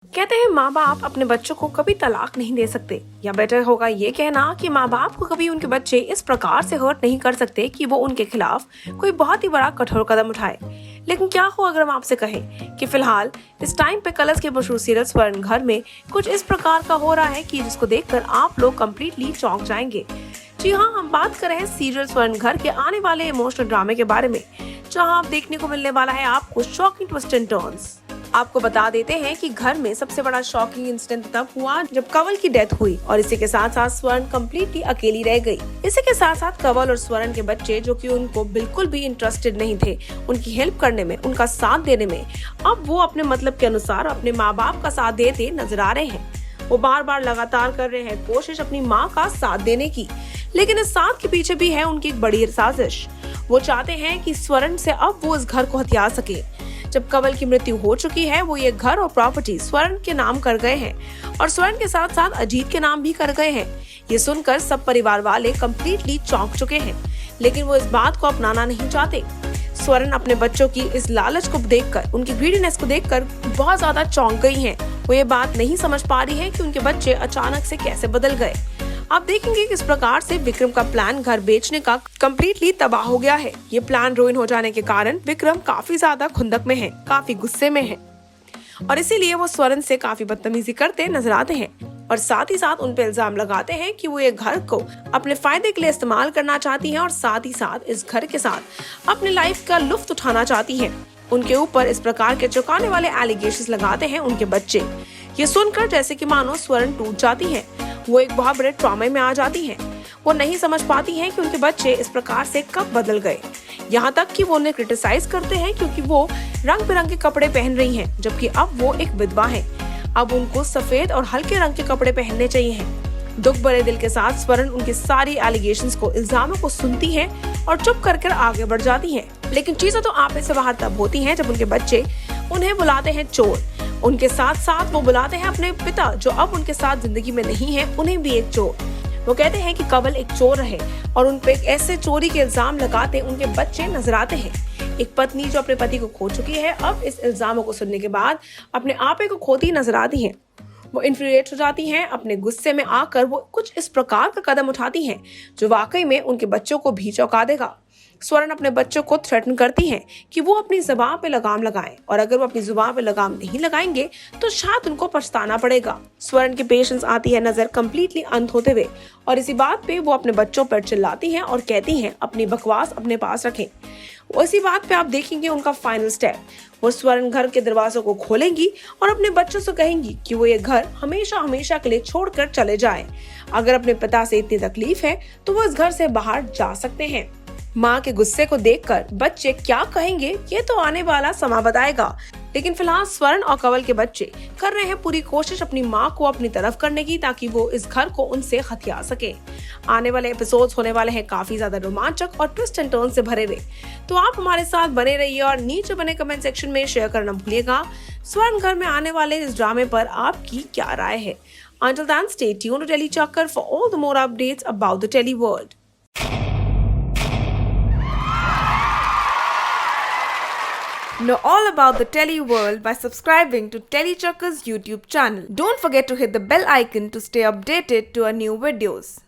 कहते हैं माँ बाप अपने बच्चों को कभी तलाक नहीं दे सकते, या बेटर होगा ये कहना कि माँ बाप को कभी उनके बच्चे इस प्रकार से हर्ट नहीं कर सकते कि वो उनके खिलाफ कोई बहुत ही बड़ा कठोर कदम उठाए। लेकिन क्या हो अगर हम आपसे कहें कि फिलहाल इस टाइम पे कलर्स के मशहूर सीरियल स्वर्ण घर में कुछ इस प्रकार का हो रहा है कि जिसको देखकर आप लोग कम्प्लीटली चौंक जाएंगे। जी हाँ, हम बात कर रहे हैं सीरियल स्वर्ण घर के आने वाले इमोशनल ड्रामे के बारे में, जहाँ आप देखने को मिलने वाला है आपको शॉकिंग ट्विस्ट एंड टर्न्स। आपको बता देते हैं कि घर में सबसे बड़ा शॉकिंग इंसिडेंट तब हुआ जब कंवल की डेथ हुई और इसी के साथ साथ स्वर्ण कम्प्लीटली अकेली रह गई। इसी के साथ साथ कंवल और स्वर्ण के बच्चे, जो कि उनको बिल्कुल भी इंटरेस्टेड नहीं थे उनकी हेल्प करने में, उनका साथ देने में, अब वो अपने मतलब के अनुसार अपने माँ बाप का साथ देते नजर आ रहे हैं। वो बार बार लगातार कर रहे हैं कोशिश अपनी माँ का साथ देने की, लेकिन इस साथ के पीछे भी है उनकी एक बड़ी साजिश। वो चाहते हैं कि स्वर्ण से अब वो इस घर को हथिया सके। जब कंवल की मृत्यु हो चुकी है, वो ये घर और प्रॉपर्टी स्वर्ण के नाम कर गए हैं और स्वर्ण के साथ साथ अजीत के नाम भी कर गए हैं। ये सुनकर सब परिवार वाले कम्प्लीटली चौंक चुके हैं, लेकिन वो इस बात को अपनाना नहीं चाहते। स्वर्ण अपने बच्चों की इस लालच को देखकर, उनकी ग्रीडीनेस को देखकर बहुत ज्यादा चौंक गई हैं। वो ये बात नहीं समझ पा रही है कि उनके बच्चे अचानक से कैसे बदल गए। आप देखेंगे किस प्रकार से विक्रम का प्लान घर बेचने का कम्प्लीटली तबाह हो गया है। ये प्लान रुइन हो जाने के कारण विक्रम काफी ज्यादा खुंदक में है, काफी गुस्से में है और इसीलिए वो स्वर्ण से काफी बदतमीजी करते नजर आते हैं और साथ ही साथ उन पे इल्जाम लगाते हैं कि वो ये घर को अपने फायदे के लिए इस्तेमाल करना चाहती हैं और साथ ही साथ इस घर के साथ अपनी लाइफ का लुत्फ उठाना चाहती हैं। उनके ऊपर इस प्रकार के चौंकाने वाले एलिगेशंस लगाते हैं उनके बच्चे। ये सुनकर जैसे कि मानो स्वर्ण टूट जाती है, वो एक बहुत बड़े ट्रॉमे में आ जाती हैं। वो नहीं समझ पाती हैं कि उनके बच्चे इस प्रकार से कब बदल गए। यहाँ तक कि वो उन्हें क्रिटिसाइज करते हैं क्योंकि वो रंग बिरंगे कपड़े पहन रही हैं, जबकि अब वो एक विधवा हैं। अब उनको सफेद और हल्के रंग के कपड़े पहनने चाहिए हैं। दुख भरे दिल के साथ स्वर्ण उनकी सारी एलिगेशंस को, इल्जामों को सुनती है और चुप कर आगे बढ़ जाती है। लेकिन चीजें तो आपे से बाहर तब होती हैं जब उनके बच्चे उन्हें बुलाते हैं चोर। उनके साथ साथ वो बुलाते हैं अपने पिता, जो अब उनके साथ जिंदगी में नहीं है, उन्हें भी एक चोर। वो कहते हैं कि कंवल एक चोर रहे और उन पे ऐसे चोरी के इल्जाम लगाते उनके बच्चे नजर आते हैं। एक पत्नी जो अपने पति को खो चुकी है, अब इस इल्जामों को सुनने के बाद अपने आपे को खोती नजर आती है। वो इन्फ्लुएंस हो जाती हैं। अपने गुस्से में आकर वो कुछ इस प्रकार का कदम उठाती हैं जो वाकई में उनके बच्चों को भी चौंका देगा। स्वर्ण अपने बच्चों को थ्रेटन करती हैं कि वो अपनी जुबान पे लगाम लगाएं और अगर वो अपनी जुबान पे लगाम नहीं लगाएंगे तो शायद उनको पछताना पड़ेगा। स्वर्ण की पेशेंस आती है नजर कम्प्लीटली अंत होते हुए और इसी बात पे वो अपने बच्चों पर चिल्लाती हैं और कहती हैं अपनी बकवास अपने पास रखें। उसी बात पे आप देखेंगे उनका फाइनल स्टेप। वो स्वर्ण घर के दरवाजों को खोलेंगी और अपने बच्चों से कहेंगी कि वो ये घर हमेशा हमेशा के लिए छोड़कर चले जाएं। अगर अपने पिता से इतनी तकलीफ है तो वो इस घर से बाहर जा सकते हैं। माँ के गुस्से को देखकर बच्चे क्या कहेंगे ये तो आने वाला समय बताएगा, लेकिन फिलहाल स्वर्ण और कंवल के बच्चे कर रहे हैं पूरी कोशिश अपनी माँ को अपनी तरफ करने की, ताकि वो इस घर को उनसे हथिया सके। आने वाले एपिसोड्स होने वाले हैं काफी ज्यादा रोमांचक और ट्विस्ट एंड टर्न से भरे हुए, तो आप हमारे साथ बने रहिए और नीचे बने कमेंट सेक्शन में शेयर करना भूलिएगा स्वर्ण घर में आने वाले इस ड्रामे पर आपकी क्या राय है। Until then, stay tuned to Telly Chakkar for all the more updates about the Telly world. Know all about the Telly world by subscribing to Telly Chakkar's YouTube channel. Don't forget to hit the bell icon to stay updated to our new videos.